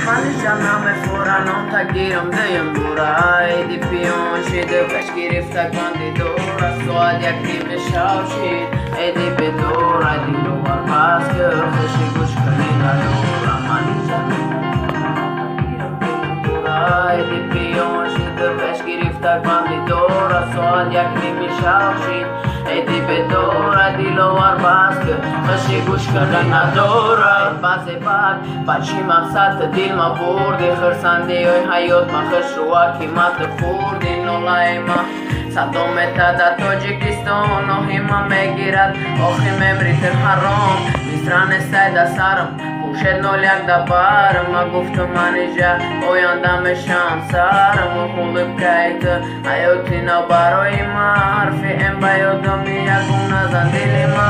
Maniciana me fora, não tá guiram de embora. E de pionche de pesquirifta candidora. Só de aqui me chauchi. E de bedora, de luar basque. Chegos caninadora. Maniciana e de pionche de pesquirifta candidora. Só de aqui me chauchi. E de bedora, de luar basque. Chegos caninadora. Base bag, bachi maqsad dil ma burdi Khrsandi oy hayot ma khshua kimat khurdi nolaima Sadometa da Tojikistan ohima megirat Ohim emrit haram Mistrane sayda saram Pushed nolyak da bar Ma guftu manija Oyanda me shamsar Muhulib kayt Ayotina baroy ma Harfi em bayodomi Yaguna zandilima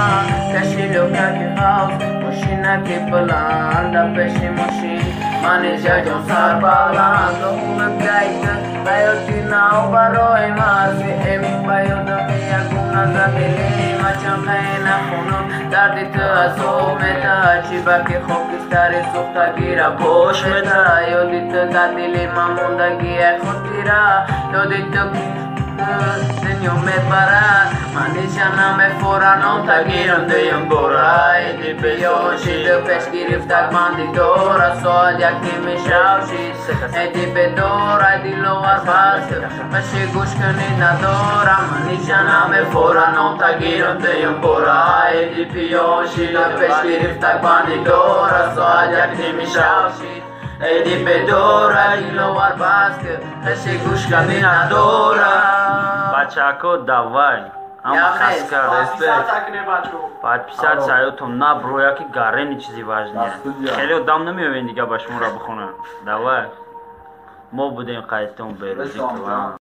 Kashilo kaki house Moshina ki balanda peshi moshin Manija jon sar balanda Muhulib kayt Ayotina baroy ma Harfi em bayodomi Yaguna zandilima Chamkayna khunum Dardit azov meta Chiba ki khokistari sufta gira Bosh meta Yodit dadili mamunda gie khotira Yodit Senhor me para Maniciana me fora Não tá guiando de embora E de pionche de pesquirifta bandidora Só de aqui me chauchi E de bedora De loar basque Mas chegos caninadora Maniciana me fora Não tá guiando de embora E de pionche de pesquirifta bandidora Só de aqui me chauchi E de bedora De loar basque Mas chegos caninadora Бачако, давай. Хаска, респект. Подписаться, а то на брояки гарени чизи важнее. Хеле дам намиёвен дига ба шумо ра бихонам. Давай. Мо будем қайдтон берузӣ калам.